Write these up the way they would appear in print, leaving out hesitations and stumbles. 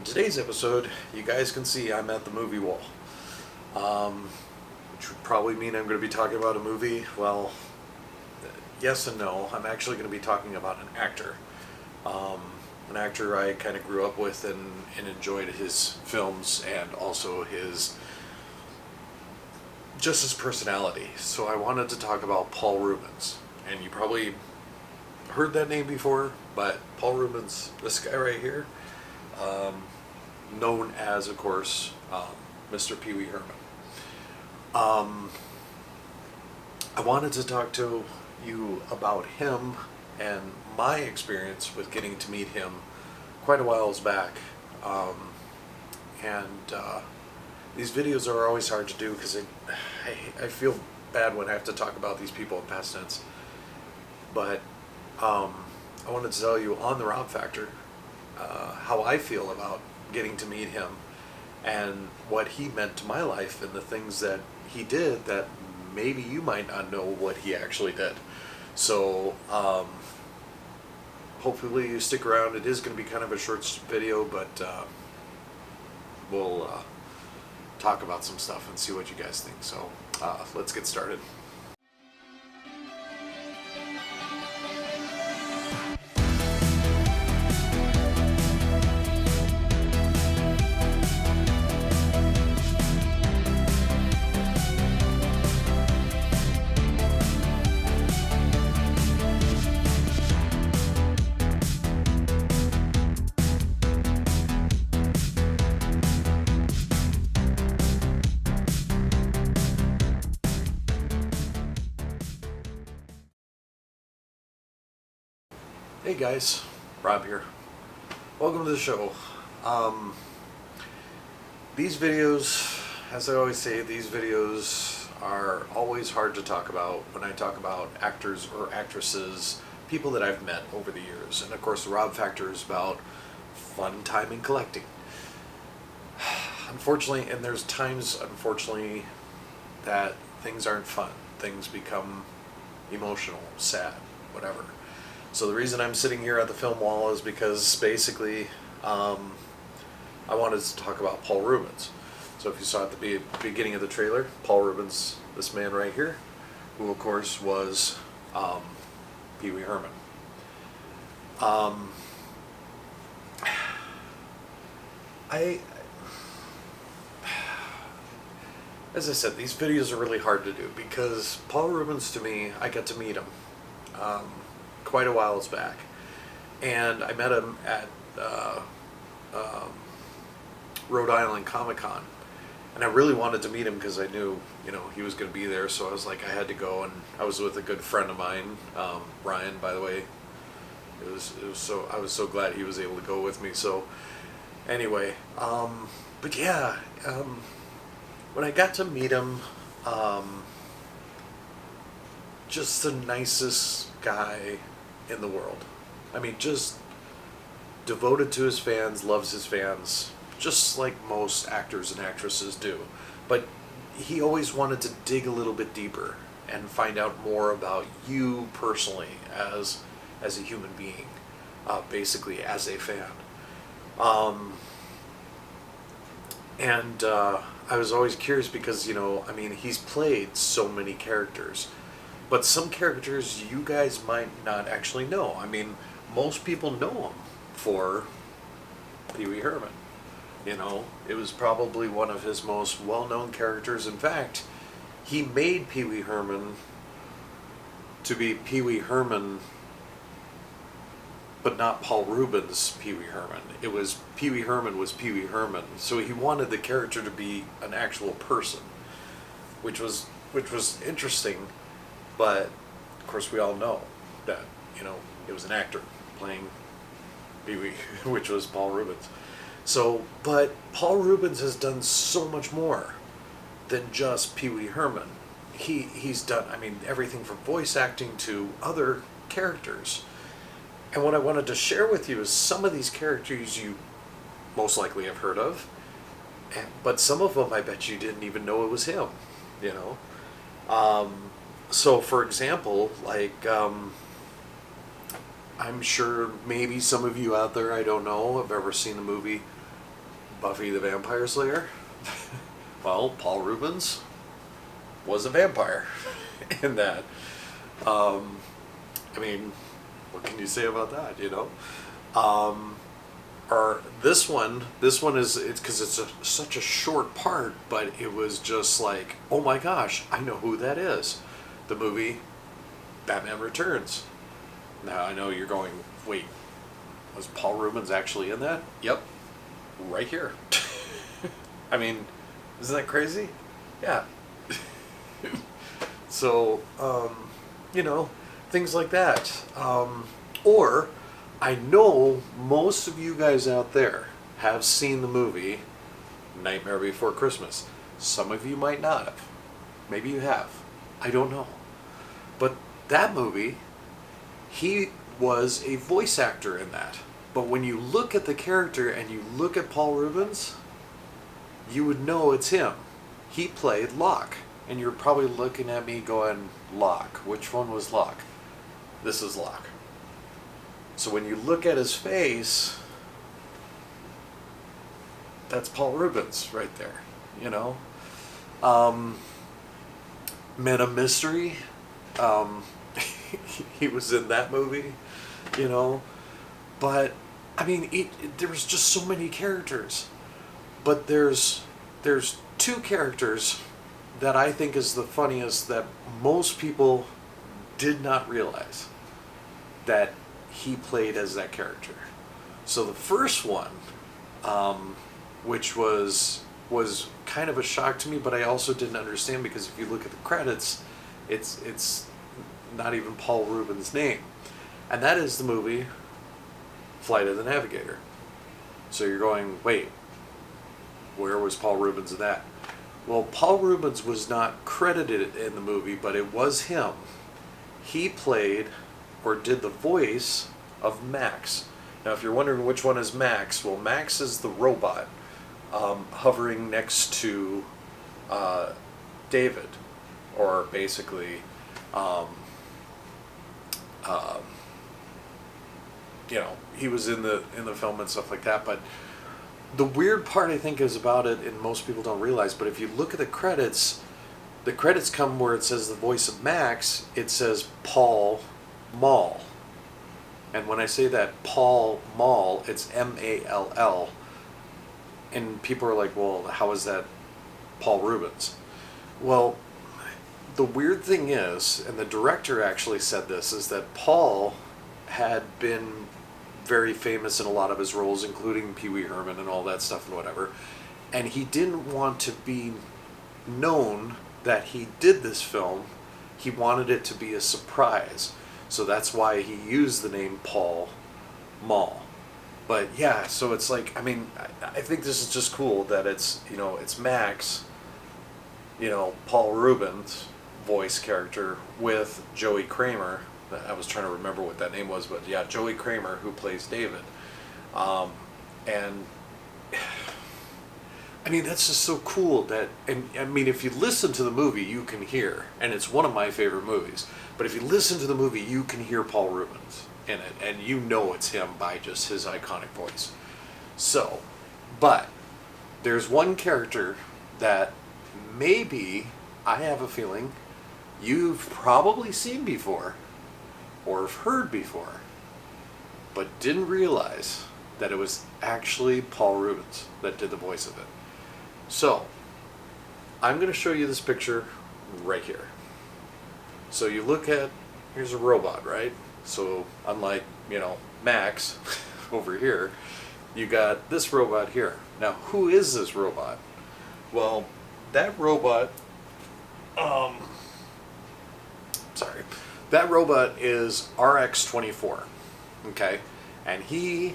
In today's episode, you guys can see I'm at the movie wall, which would probably mean I'm going to be talking about a movie. Well, yes and no. I'm actually going to be talking about an actor I kind of grew up with and enjoyed his films and also his personality. So I wanted to talk about Paul Reubens, and you probably heard that name before, but Paul Reubens, this guy right here, known as, of course, Mr. Pee Wee Herman. I wanted to talk to you about him and my experience with getting to meet him quite a while back. These videos are always hard to do because I feel bad when I have to talk about these people in past tense. But I wanted to tell you on the Rob Factor how I feel about getting to meet him and what he meant to my life and the things that he did that maybe you might not know what he actually did. So hopefully you stick around. It is going to be kind of a short video, but we'll talk about some stuff and see what you guys think. So let's get started. Hey guys, Rob here. Welcome to the show. These videos, as I always say, these videos are always hard to talk about when I talk about actors or actresses, people that I've met over the years. And of course, the Rob Factor is about fun time and collecting. Unfortunately, and there's times, unfortunately, that things aren't fun. Things become emotional, sad, whatever. So the reason I'm sitting here at the film wall is because basically I wanted to talk about Paul Reubens. So if you saw at the beginning of the trailer, Paul Reubens, this man right here, who of course was Pee Wee Herman. As I said, these videos are really hard to do because Paul Reubens, to me, I got to meet him quite a while back, and I met him at Rhode Island Comic Con, and I really wanted to meet him because I knew, he was going to be there. So I was like, I had to go, and I was with a good friend of mine, Ryan, by the way. I was so glad he was able to go with me. So anyway, but yeah, when I got to meet him, just the nicest guy in the world. I mean, just devoted to his fans, loves his fans, just like most actors and actresses do. But he always wanted to dig a little bit deeper and find out more about you personally as a human being, basically as a fan. I was always curious because, he's played so many characters. But some characters you guys might not actually know. I mean, most people know him for Pee Wee Herman. It was probably one of his most well-known characters. In fact, he made Pee Wee Herman to be Pee Wee Herman, but not Paul Reubens' Pee Wee Herman. It was Pee Wee Herman was Pee Wee Herman. So he wanted the character to be an actual person, which was interesting. But of course, we all know that it was an actor playing Pee Wee, which was Paul Reubens. So, but Paul Reubens has done so much more than just Pee Wee Herman. He's done, everything from voice acting to other characters. And what I wanted to share with you is some of these characters you most likely have heard of, but some of them I bet you didn't even know it was him. So, for example, I'm sure maybe some of you out there, I don't know, have ever seen the movie Buffy the Vampire Slayer. Well, Paul Reubens was a vampire in that. I mean, what can you say about that, you know? Or this one is, it's because it's such a short part, but it was just like, oh my gosh, I know who that is. The movie Batman Returns. Now I know you're going, wait, was Paul Reubens actually in that? Yep, right here. I mean, isn't that crazy? Yeah. So, you know, things like that. Or, I know most of you guys out there have seen the movie Nightmare Before Christmas. Some of you might not have. Maybe you have. I don't know. But that movie, he was a voice actor in that. But when you look at the character and you look at Paul Reubens, you would know it's him. He played Locke. And you're probably looking at me going, Locke. Which one was Locke? This is Locke. So when you look at his face, that's Paul Reubens right there, you know. Men of Mystery, he was in that movie, you know. But, I mean, there was just so many characters. But there's two characters that I think is the funniest that most people did not realize that he played as that character. So the first one, which was kind of a shock to me, but I also didn't understand because if you look at the credits, it's not even Paul Reubens' name, and that is the movie Flight of the Navigator. So you're going, wait, where was Paul Reubens in that? Well, Paul Reubens was not credited in the movie, but it was him. He played or did the voice of Max. Now, if you're wondering which one is Max, well, Max is the robot hovering next to David, or basically, you know, he was in the film and stuff like that. But the weird part, I think, is about it, and most people don't realize, but if you look at the credits come where it says the voice of Max, it says Paul Mall. And when I say that Paul Mall, it's M-A-L-L. And people are like, well, how is that Paul Reubens? Well, the weird thing is, and the director actually said this, is that Paul had been very famous in a lot of his roles, including Pee Wee Herman and all that stuff and whatever. And he didn't want to be known that he did this film. He wanted it to be a surprise. So that's why he used the name Paul Mall. But yeah, so it's like, I mean, I think this is just cool that it's, you know, it's Max, you know, Paul Reubens' voice character with Joey Kramer. I was trying to remember what that name was, but yeah, Joey Kramer, who plays David. And I mean, that's just so cool that, and I mean, if you listen to the movie, you can hear, and it's one of my favorite movies, but if you listen to the movie, you can hear Paul Reubens in it, and you know it's him by just his iconic voice. So, but there's one character that maybe, I have a feeling, you've probably seen before, or have heard before, but didn't realize that it was actually Paul Reubens that did the voice of it. So, I'm going to show you this picture right here. So you look at, here's a robot, right? So unlike, you know, Max over here, you got this robot here. Now, who is this robot? Well, that robot, that robot is RX-24, okay? And he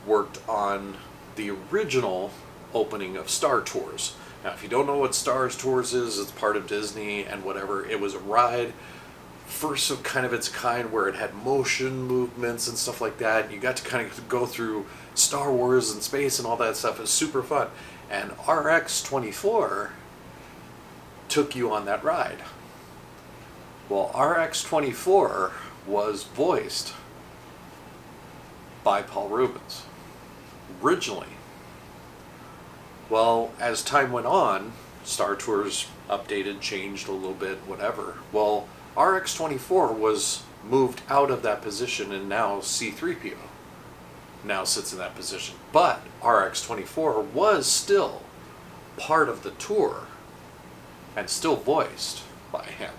worked on the original opening of Star Tours. Now, if you don't know what Star Tours is, it's part of Disney and whatever. It was a ride, first of kind of its kind, where it had motion movements and stuff like that. You got to kind of go through Star Wars and space and all that stuff. It was super fun. And RX-24 took you on that ride. Well, RX-24 was voiced by Paul Reubens originally. Well, as time went on, Star Tours updated, changed a little bit, whatever. Well, RX-24 was moved out of that position, and now C-3PO now sits in that position. But RX-24 was still part of the tour and still voiced by him.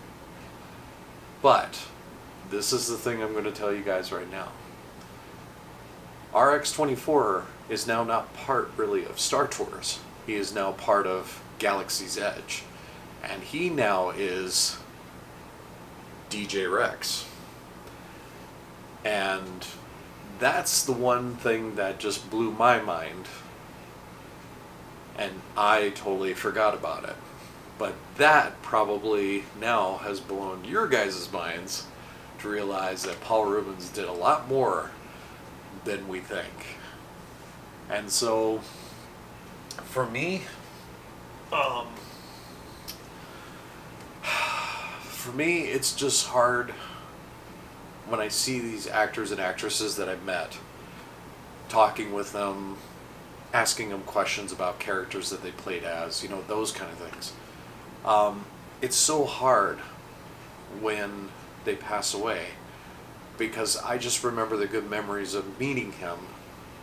But this is the thing I'm going to tell you guys right now. RX-24 is now not part really of Star Tours. He is now part of Galaxy's Edge. And he now is DJ Rex. And that's the one thing that just blew my mind. And I totally forgot about it. But that probably now has blown your guys' minds to realize that Paul Reubens did a lot more than we think. And so, for me, it's just hard when I see these actors and actresses that I've met, talking with them, asking them questions about characters that they played as, you know, those kind of things. It's so hard when they pass away, because I just remember the good memories of meeting him,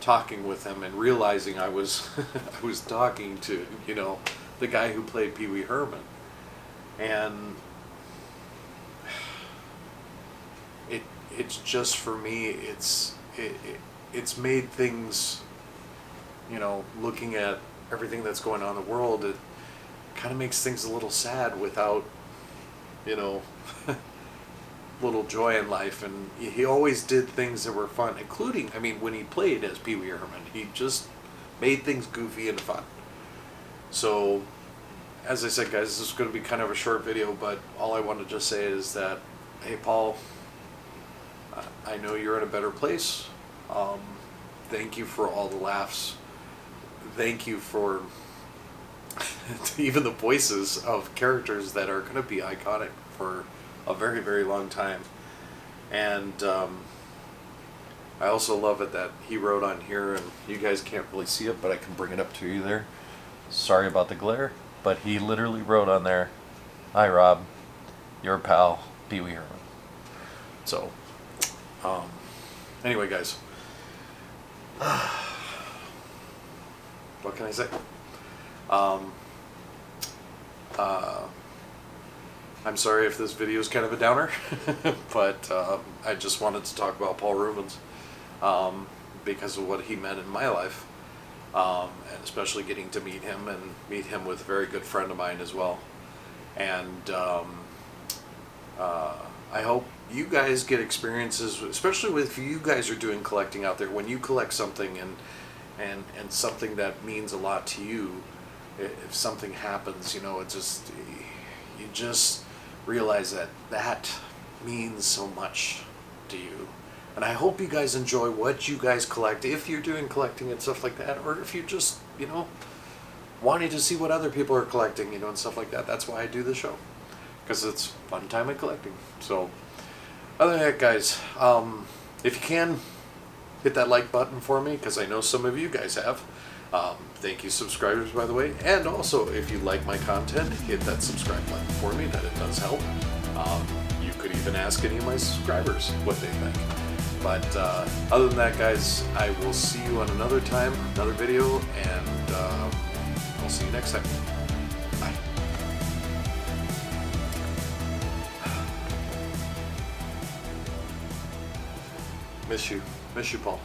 talking with him, and realizing I was I was talking to, you know, the guy who played Wee Herman. And it's just, for me, it's made things, you know, looking at everything that's going on in the world, it kind of makes things a little sad without, you know, little joy in life. And he always did things that were fun, including, I mean, when he played as Wee Herman, he just made things goofy and fun. So, as I said, guys, this is going to be kind of a short video, but all I want to just say is that, hey, Paul, I know you're in a better place. Thank you for all the laughs. Thank you for even the voices of characters that are going to be iconic for a very, very long time. And I also love it that he wrote on here, and you guys can't really see it, but I can bring it up to you there. Sorry about the glare, but he literally wrote on there, "Hi Rob, your pal, Wee Herman." So, anyway, guys, what can I say? I'm sorry if this video is kind of a downer, but I just wanted to talk about Paul Reubens because of what he meant in my life, and especially getting to meet him, and meet him with a very good friend of mine as well. And I hope you guys get experiences, especially if you guys are doing collecting out there, when you collect something and something that means a lot to you. If something happens, you know, you just realize that means so much to you. And I hope you guys enjoy what you guys collect, if you're doing collecting and stuff like that, or if you're just, you know, wanting to see what other people are collecting, you know, and stuff like that. That's why I do the show, because it's fun time in collecting. So, other than that, guys, if you can, hit that like button for me, because I know some of you guys have. Thank you, subscribers, by the way. And also, if you like my content, hit that subscribe button for me. That it does help. You could even ask any of my subscribers what they think. But other than that, guys, I will see you on another time, another video, and I'll see you next time. Bye. Miss you, Paul.